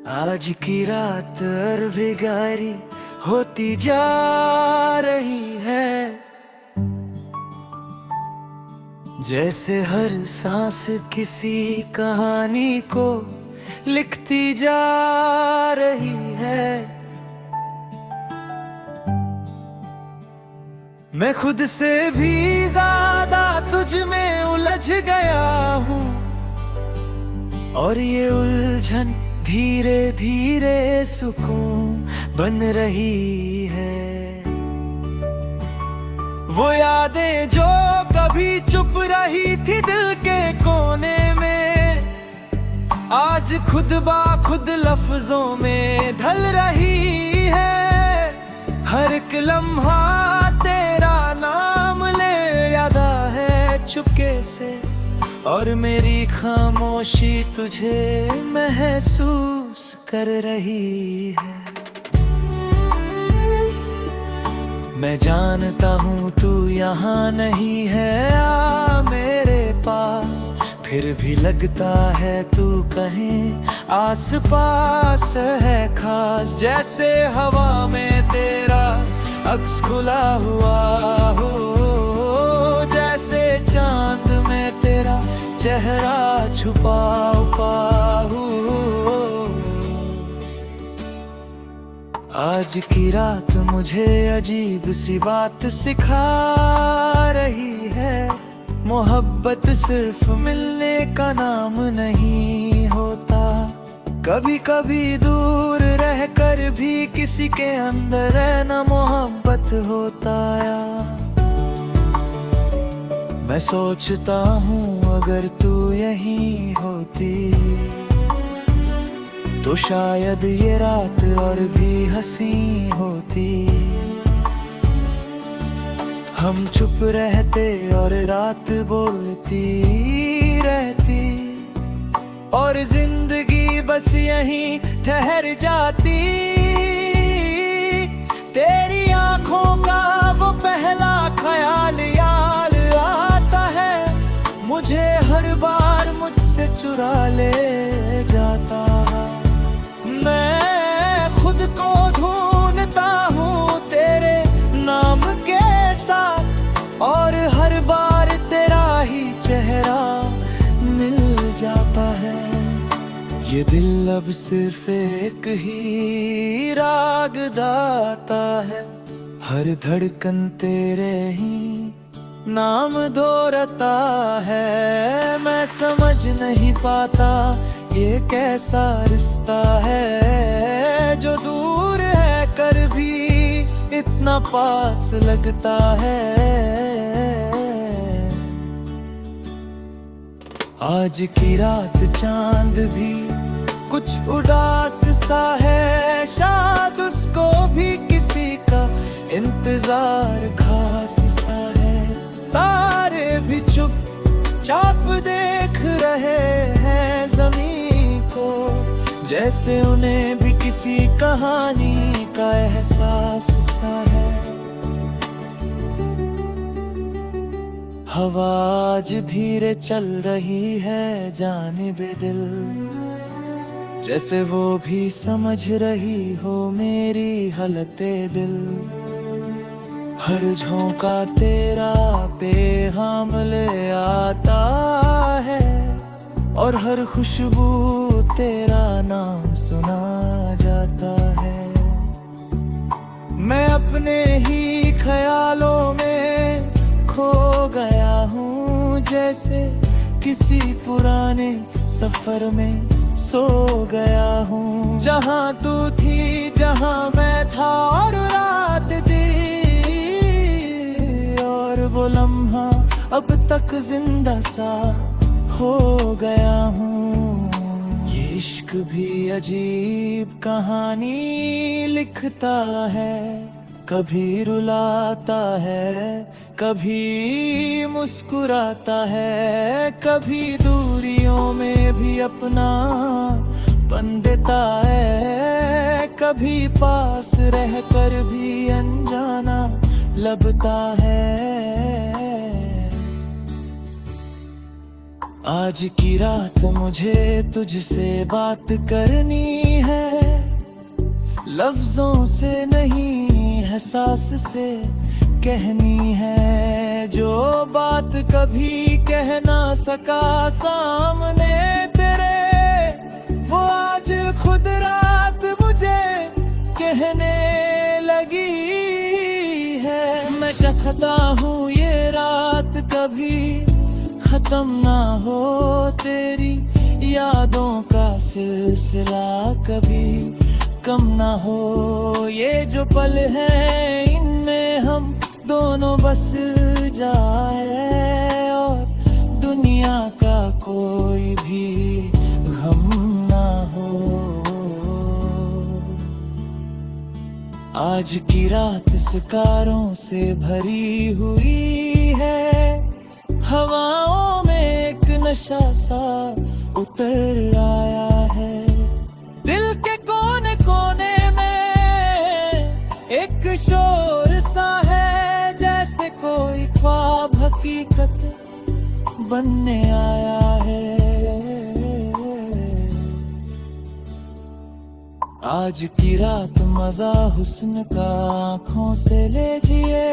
आज की रात और भी गहरी होती जा रही है, जैसे हर सांस किसी कहानी को लिखती जा रही है। मैं खुद से भी ज्यादा तुझ में उलझ गया हूँ, और ये उलझन धीरे धीरे सुकून बन रही है। वो यादें जो कभी चुप रही थी दिल के कोने में, आज खुद बा खुद लफ्जों में ढल रही है। हर एक लम्हा तेरा नाम ले यादा है चुपके से, और मेरी खामोशी तुझे महसूस कर रही है। मैं जानता हूँ तू यहाँ नहीं है आ मेरे पास, फिर भी लगता है तू कहीं आस पास है खास। जैसे हवा में तेरा अक्स खुला हुआ हो, जैसे चांद में तेरा चेहरा छुपा हूँ। आज की रात मुझे अजीब सी बात सिखा रही है। मोहब्बत सिर्फ मिलने का नाम नहीं होता, कभी कभी दूर रहकर भी किसी के अंदर रहना मोहब्बत होता है। मैं सोचता हूँ अगर तू यहीं होती तो शायद ये रात और भी हंसी होती। हम चुप रहते और रात बोलती रहती, और जिंदगी बस यहीं ठहर जाती। तेरी आंखों का वो पहला ख्याल याद आता है, मुझे हर बार मुझसे चुरा ले जाता। मैं खुद को ढूंढता हूँ तेरे नाम के साथ, और हर बार तेरा ही चेहरा मिल जाता है। ये दिल अब सिर्फ एक ही राग गाता है, हर धड़कन तेरे ही नाम दोहराता है। मैं समझ नहीं पाता ये कैसा रिश्ता है, जो दूर है कर भी इतना पास लगता है। आज की रात चांद भी कुछ उदास सा है, शायद उसको भी किसी का इंतजार खास सा है। तारे भी चुपचाप देख रहे हैं ज़मीन को, जैसे उन्हें भी किसी कहानी का एहसास सा है। हवा आज धीरे चल रही है जानिबे दिल, जैसे वो भी समझ रही हो मेरी हालते दिल। हर झोंका तेरा पैगाम ले आता है, और हर खुशबू तेरा नाम सुना जाता है। मैं अपने ही ख्यालों में खो गया हूँ, जैसे किसी पुराने सफर में सो गया हूँ। जहाँ तू थी जहाँ मैं था और रात दी, और वो लम्हा अब तक जिंदा सा हो गया हूँ। ये इश्क भी अजीब कहानी लिखता है, कभी रुलाता है कभी मुस्कुराता है, कभी दूरियों में भी अपना पन देता है, कभी पास रहकर भी अनजाना लगता है। आज की रात मुझे तुझसे बात करनी है, लफ्जों से नहीं एहसास से कहनी है। जो बात कभी कह ना सका सामने तेरे, वो आज खुद रात मुझे कहने लगी है। मैं चाहता हूँ ये रात कभी खत्म ना हो, तेरी यादों का सिलसिला कभी कम ना हो। ये जो पल हैं इनमें हम दोनों बस जाए, और दुनिया का कोई भी गम ना हो। आज की रात सितारों से भरी हुई है, हवाओं में एक नशा सा उतर आया है। दिल के कोने कोने में एक शोर सा है, जैसे कोई ख्वाब हकीकत बनने आया है। आज की रात मजा हुस्न का आँखों से लीजिए,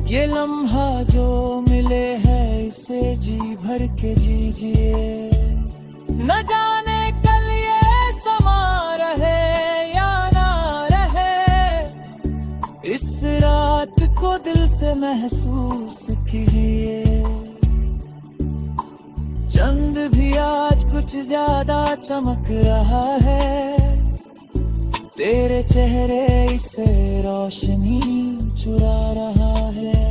ये लम्हा जो मिले है इसे जी भर के जीजिए। न जाने कल ये समा रहे या ना रहे, इस रात को दिल से महसूस कीजिए। चंद भी आज कुछ ज्यादा चमक रहा है, तेरे चेहरे से रोशनी चुरा रहा है।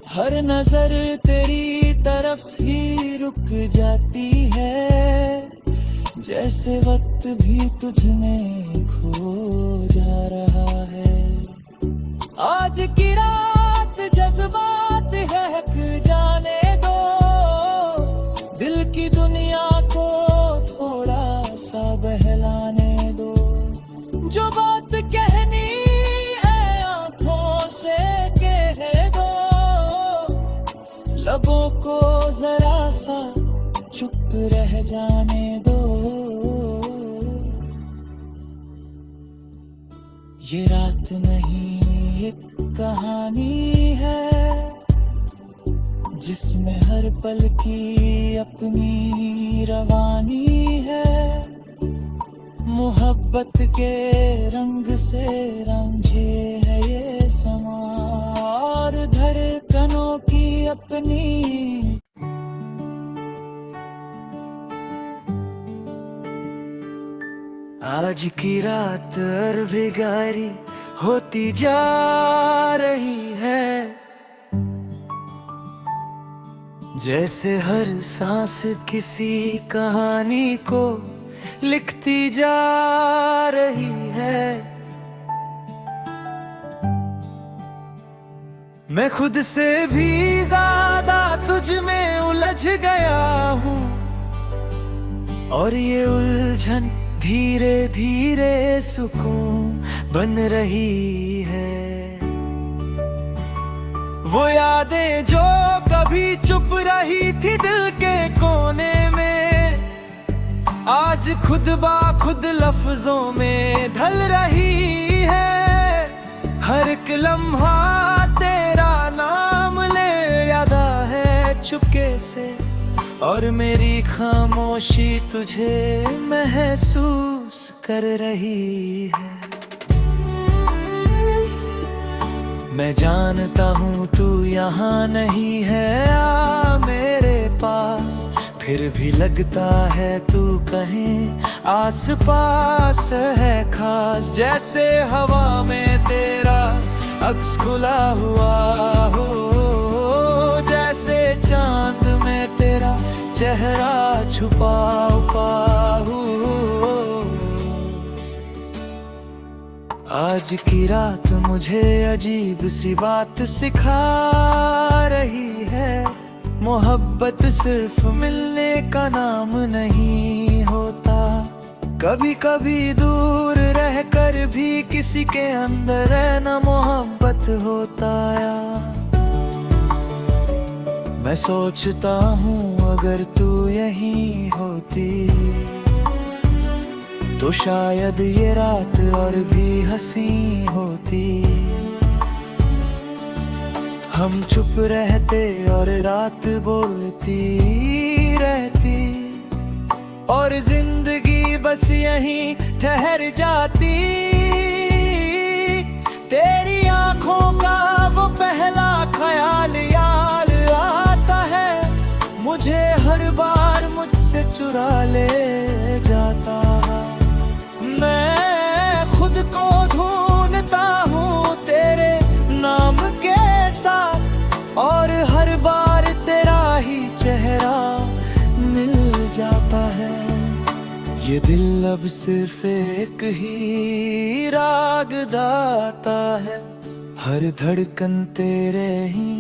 हर नजर तेरी तरफ ही रुक जाती है, जैसे वक्त भी तुझ में खो जा रहा है। आज की रात जज्बात बहक जाने दो, दिल की दुनिया को थोड़ा सा बहलाने दो। जो बात कहनी है आंखों से कह दो, लबों को जरा सा चुप रह जाने दो। ये रात नहीं एक कहानी है, जिसमें हर पल की अपनी रवानी है। मोहब्बत के रंग से रंगे है ये समा, और धड़कनों की अपनी। आज की रात और भी गहरी होती जा रही है, जैसे हर सांस किसी कहानी को लिखती जा रही है। मैं खुद से भी ज्यादा तुझ में उलझ गया हूँ, और ये उलझन धीरे धीरे सुकून बन रही है। वो यादें जो कभी चुप रही थी दिल के कोने में, आज खुद बा खुद लफ्जों में ढल रही है। हर एक लम्हा तेरा नाम ले यादा है चुपके से, और मेरी खामोशी तुझे महसूस कर रही है। मैं जानता हूँ तू यहाँ नहीं है आ मेरे पास, फिर भी लगता है तू कहीं आस पास है खास। जैसे हवा में तेरा अक्स खुला हुआ हो, जैसे चांद में तेरा चेहरा छुपा हो। आज की रात मुझे अजीब सी बात सिखा रही है, मोहब्बत सिर्फ मिलने का नाम नहीं होता। कभी कभी दूर रहकर भी किसी के अंदर रहना मोहब्बत होता है। मैं सोचता हूँ अगर तू यहीं होती तो शायद ये रात और भी हंसी होती। हम चुप रहते और रात बोलती रहती, और जिंदगी बस यहीं ठहर जाती। तेरी आंखों का वो पहला ख्याल याद आता है, मुझे हर बार मुझसे चुरा ले जाता। मैं खुद को ढूंढता हूँ तेरे नाम के साथ, और हर बार तेरा ही चेहरा मिल जाता है। ये दिल अब सिर्फ एक ही राग गाता है, हर धड़कन तेरे ही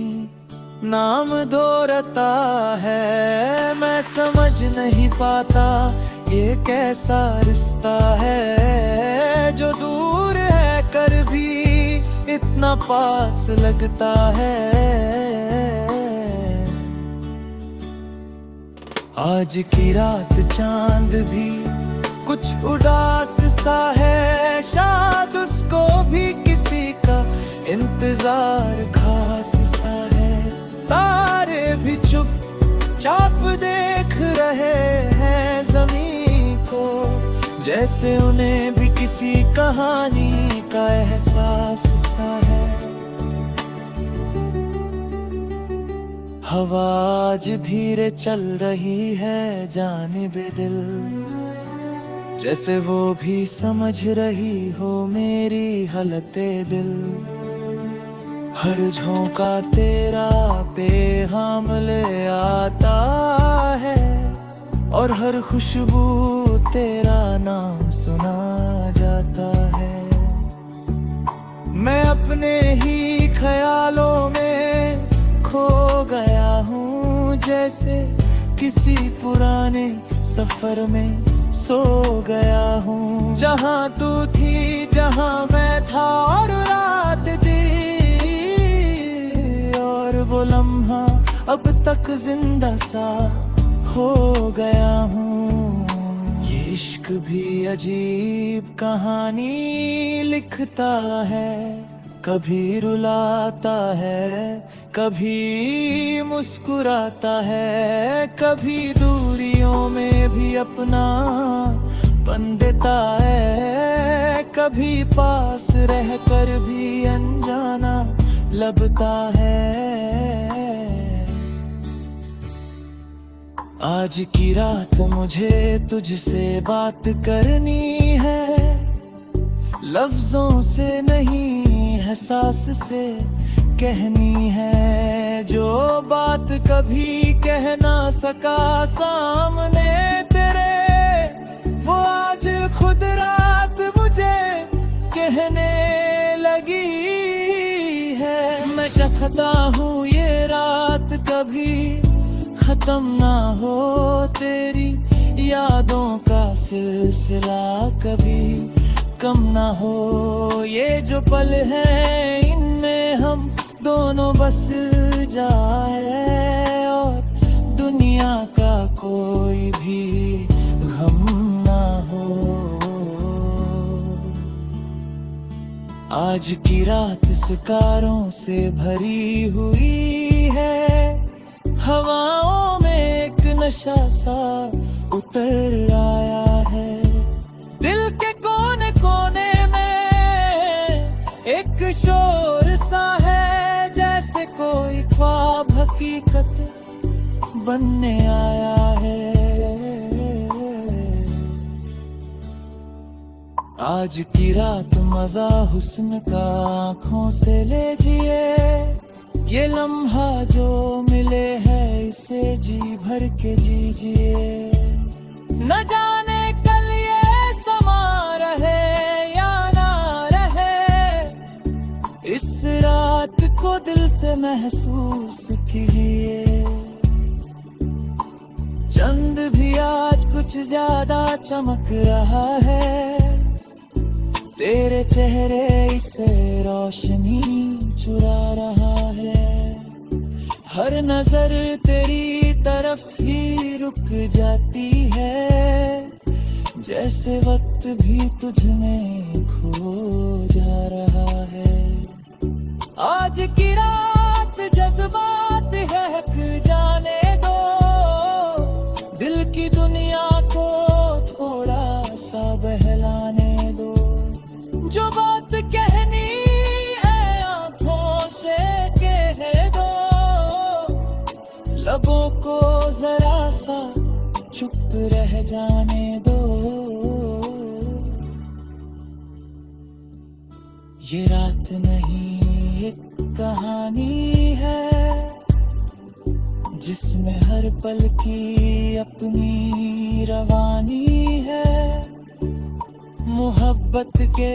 नाम दोहराता है। मैं समझ नहीं पाता ये कैसा रिश्ता है, जो दूर है कर भी इतना पास लगता है। आज की रात चांद भी कुछ उदास सा है, शायद उसको भी किसी का इंतजार खास सा है। तारे भी चुपचाप देख रहे हैं ज़मीन को, जैसे उन्हें भी किसी कहानी का एहसास सा है। हवा आज धीरे चल रही है जानिबे दिल, जैसे वो भी समझ रही हो मेरी हालते दिल। हर झोंका तेरा पैगाम ले आता है, और हर खुशबू तेरा नाम सुना जाता है। मैं अपने ही ख्यालों में खो गया हूँ, जैसे किसी पुराने सफर में सो गया हूँ। जहाँ तू थी जहाँ मैं था, और रात दी और वो लम्हा अब तक जिंदा सा हो गया हूँ। ये इश्क भी अजीब कहानी लिखता है, कभी रुलाता है, कभी मुस्कुराता है, कभी दूरियों में भी अपना पन देता है, कभी पास रहकर भी अनजाना लगता है। आज की रात मुझे तुझसे बात करनी है, लफ्जों से नहीं एहसास से कहनी है। जो बात कभी कह ना सका सामने तेरे, वो आज खुद रात मुझे कहने लगी है। मैं चाहता हूँ ये रात कभी खत्म ना हो, तेरी यादों का सिलसिला कभी कम ना हो। ये जो पल हैं इनमें हम दोनों बस जाए, और दुनिया का कोई भी गम ना हो। आज की रात सितारों से भरी हुई है, हवाओं में एक नशा सा उतर आया है। दिल के कोने कोने में एक शोर सा है, जैसे कोई ख्वाब हकीकत बनने आया है। आज की रात मजा हुस्न का आँखों से लीजिए, ये लम्हा जो मिले है इसे जी भर के जीजिए। न जाने कल ये समा रहे या ना रहे, इस रात को दिल से महसूस कीजिए। चंद भी आज कुछ ज्यादा चमक रहा है, तेरे चेहरे से रोशनी चुरा रहा है। हर नजर तेरी तरफ ही रुक जाती है, जैसे वक्त भी तुझ में खो जा रहा है। आज की रात जज्बात बहक जाने दो, दिल की दुनिया को थोड़ा सा बहलाने दो। जो बात कहनी है आंखों से कह दो, लबों को जरा सा चुप रह जाने दो। ये रात नहीं एक कहानी है, जिसमें हर पल की अपनी रवानी है। मोहब्बत के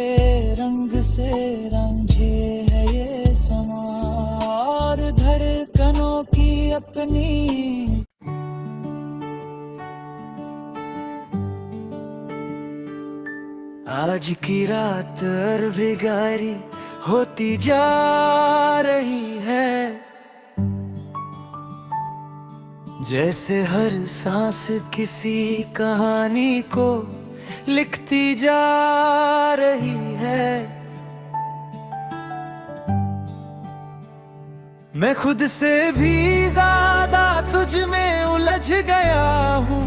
रंग से रंगे है ये समा, और धड़कनों की अपनी। आज की रात और भी गहरी होती जा रही है, जैसे हर सांस किसी कहानी को लिखती जा रही है। मैं खुद से भी ज्यादा तुझ में उलझ गया हूँ,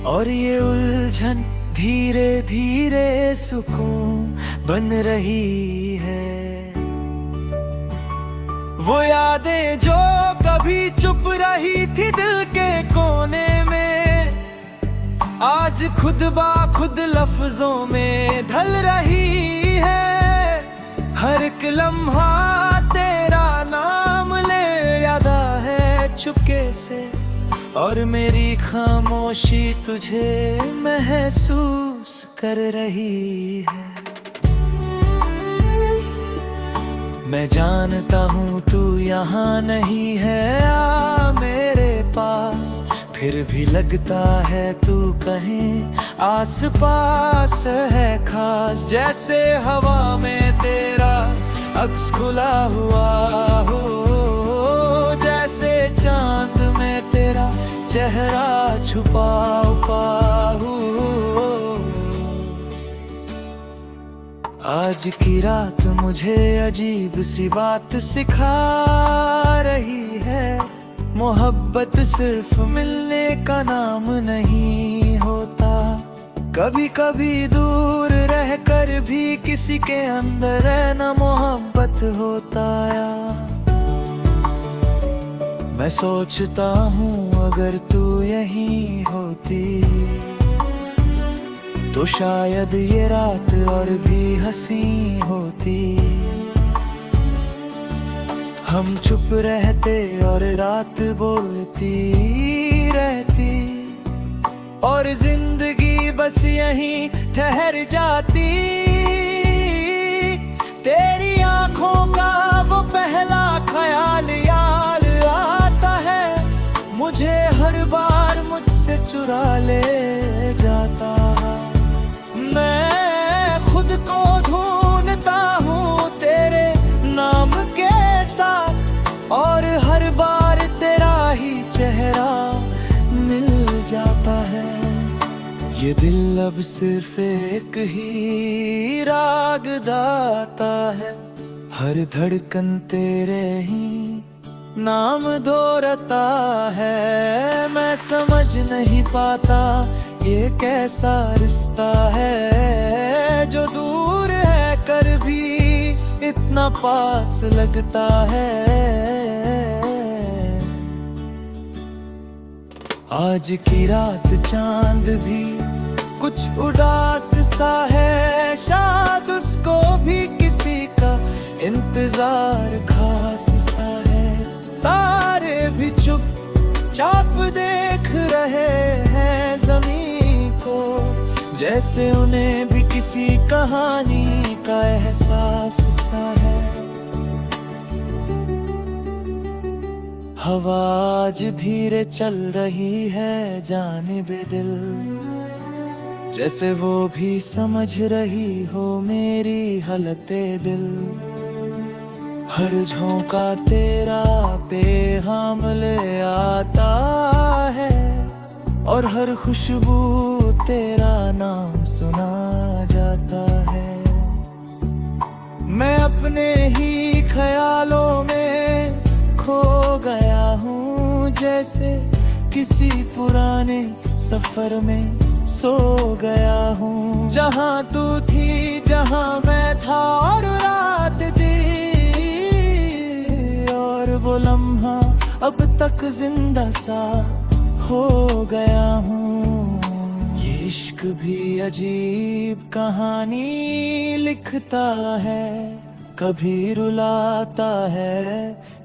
और ये उलझन धीरे धीरे सुकून बन रही है। वो यादें जो कभी चुप रही थी दिल के कोने में, आज खुद ब खुद लफ्जों में ढल रही है। हर एक लम्हा तेरा नाम ले यादा है चुपके से, और मेरी खामोशी तुझे महसूस कर रही है। मैं जानता हूँ तू यहाँ नहीं है आ मेरे पास, फिर भी लगता है तू कहीं आस पास है खास। जैसे हवा में तेरा अक्स खुला हुआ हो, जैसे चांद में तेरा चेहरा छुपा हो। आज की रात मुझे अजीब सी बात सिखा रही है। मोहब्बत सिर्फ मिलने का नाम नहीं होता, कभी कभी दूर रहकर भी किसी के अंदर रहना मोहब्बत होता है। मैं सोचता हूँ अगर तू यहीं होती, तो शायद ये रात और भी हंसी होती। हम चुप रहते और रात बोलती रहती, और जिंदगी बस यहीं ठहर जाती। तेरी आंखों का वो पहला ख्याल याद आता है, मुझे हर बार मुझसे चुरा ले जाता। मैं खुद को ढूंढता हूँ तेरे नाम के साथ, और हर बार तेरा ही चेहरा मिल जाता है। ये दिल अब सिर्फ एक ही राग गाता है, हर धड़कन तेरे ही नाम दोहराता है। मैं समझ नहीं पाता ये कैसा रिश्ता है, जो दूर है कर भी इतना पास लगता है। आज की रात चांद भी कुछ उदास सा है, शायद उसको भी किसी का इंतजार खास सा है। तारे भी चुपचाप देख रहे हैं ज़मीन को, जैसे उन्हें भी किसी कहानी का एहसास सा है। हवा आज धीरे चल रही है जानिबे दिल, जैसे वो भी समझ रही हो मेरी हालते दिल। हर झोंका तेरा पैगाम ले आता और हर खुशबू तेरा नाम सुना जाता है। मैं अपने ही ख्यालों में खो गया हूँ, जैसे किसी पुराने सफर में सो गया हूँ। जहाँ तू थी, जहाँ मैं था, और रात थी, और वो लम्हा अब तक जिंदा सा हो गया हूँ। ये इश्क भी अजीब कहानी लिखता है, कभी रुलाता है,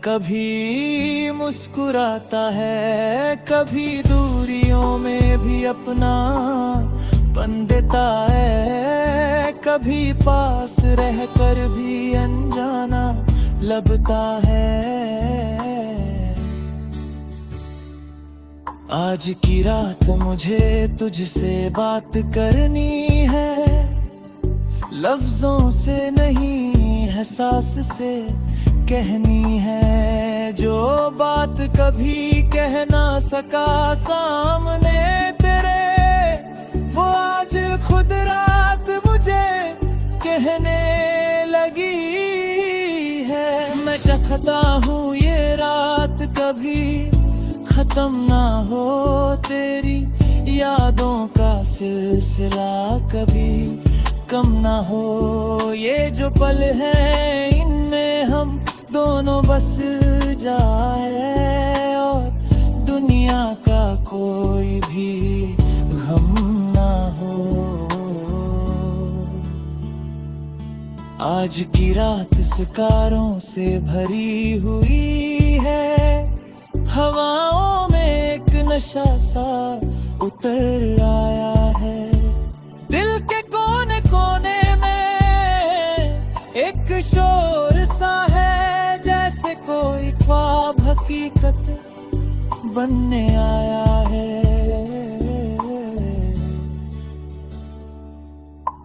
कभी मुस्कुराता है, कभी दूरियों में भी अपना पन देता है, कभी पास रहकर भी अनजाना लगता है। आज की रात मुझे तुझसे बात करनी है, लफ्जों से नहीं एहसास से कहनी है। जो बात कभी कह ना सका सामने तेरे, वो आज खुद रात मुझे कहने लगी है। मैं चाहता हूँ ये रात कभी खत्म ना हो, तेरी यादों का सिलसिला कभी कम ना हो। ये जो पल है इनमें हम दोनों बस जाए, और दुनिया का कोई भी गम ना हो। आज की रात सितारों से भरी हुई है, हवाओं में एक नशा सा उतर आया है। दिल के कोने कोने में एक शोर सा है, जैसे कोई ख्वाब हकीकत बनने आया है।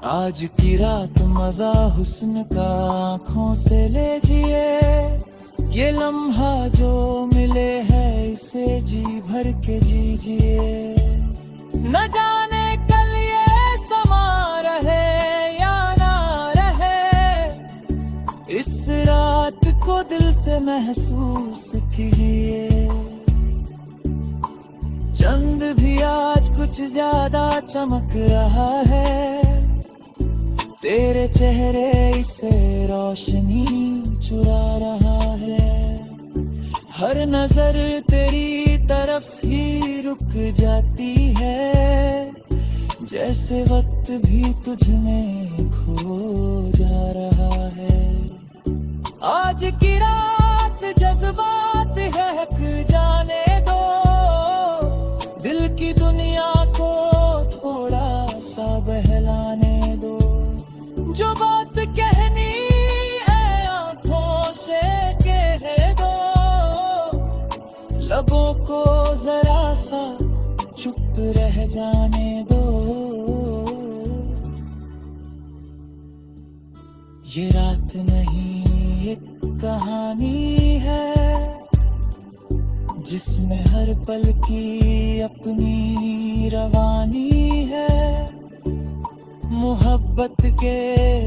आज की रात मजा हुस्न का आँखों से ले जिए, ये लम्हा जो मिले है इसे जी भर के जीजिए। न जाने कल ये समा रहे या ना रहे, इस रात को दिल से महसूस कीजिए। चंद भी आज कुछ ज्यादा चमक रहा है, तेरे चेहरे इसे रोशनी चुरा रहा है। हर नजर तेरी तरफ ही रुक जाती है, जैसे वक्त भी तुझ में खो जा रहा है। आज की रात जज्बात बहक जाने दो, दिल की दुनिया को थोड़ा सा बहलाने दो। जो बात कहनी है आंखों से कह दो, लबों को जरा सा चुप रह जाने दो। ये रात नहीं एक कहानी है, जिसमें हर पल की अपनी रवानी है। मोहब्बत के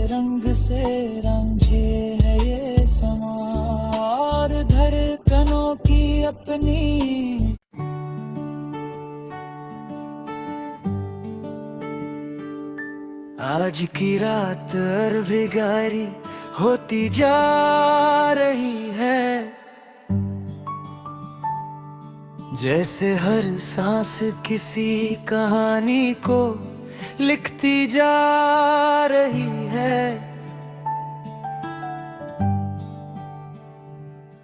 रंग से रंगे है ये समा, और धड़कनों की अपनी। आज की रात और भी गहरी होती जा रही है, जैसे हर सांस किसी कहानी को लिखती जा रही है।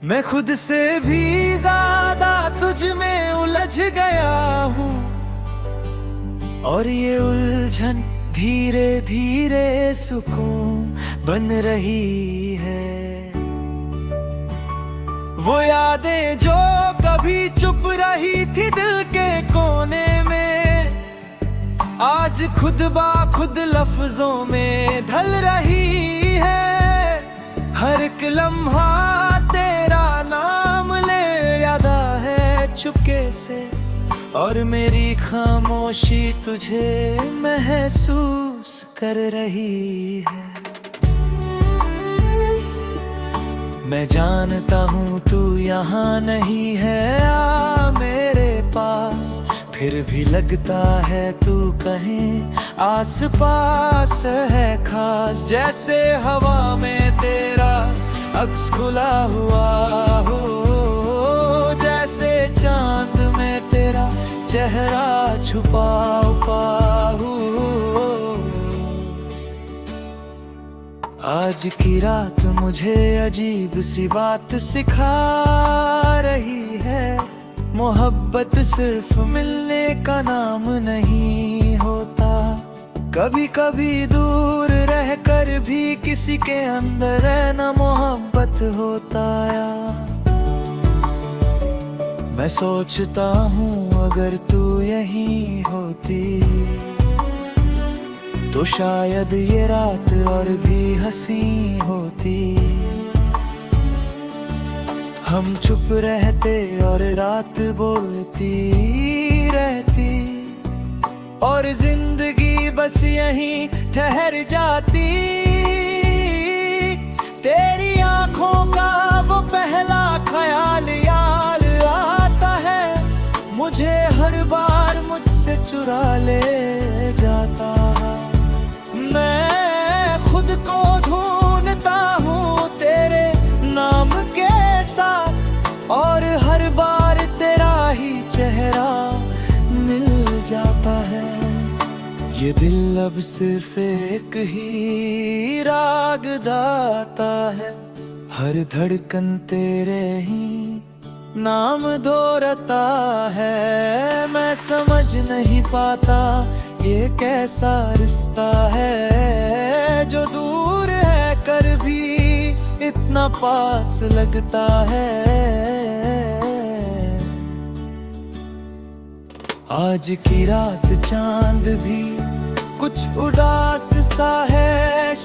मैं खुद से भी ज्यादा तुझ में उलझ गया हूँ, और ये उलझन धीरे धीरे सुकून बन रही है। वो यादें जो कभी चुप रही थी दिल के कोने में, आज खुद बा खुद लफ्जों में ढल रही है। हर एक लम्हा तेरा नाम ले यादा है, चुपके से और मेरी खामोशी तुझे महसूस कर रही है। मैं जानता हूँ तू यहाँ नहीं है, आ मेरे पास। फिर भी लगता है तू कहीं आस पास है खास। जैसे हवा में तेरा अक्स खुला हुआ हो, जैसे चांद में तेरा चेहरा छुपा हो। आज की रात मुझे अजीब सी बात सिखा रही है। मोहब्बत सिर्फ मिलने का नाम नहीं होता। कभी कभी दूर रहकर भी किसी के अंदर रहना मोहब्बत होता है। मैं सोचता हूँ अगर तू यहीं होती तो शायद ये रात और भी हंसी होती। हम चुप रहते और रात बोलती रहती, और जिंदगी बस यहीं ठहर जाती। तेरी आंखों का वो पहला ख्याल याद आता है, मुझे हर बार मुझसे चुरा ले जाता। मैं खुद को ढूंढता हूँ तेरे नाम के साथ, और हर बार तेरा ही चेहरा मिल जाता है। ये दिल अब सिर्फ एक ही राग गाता है, हर धड़कन तेरे ही नाम दोहराता है। मैं समझ नहीं पाता ये कैसा रिश्ता है, जो दूर है कर भी इतना पास लगता है। आज की रात चांद भी कुछ उदास सा है।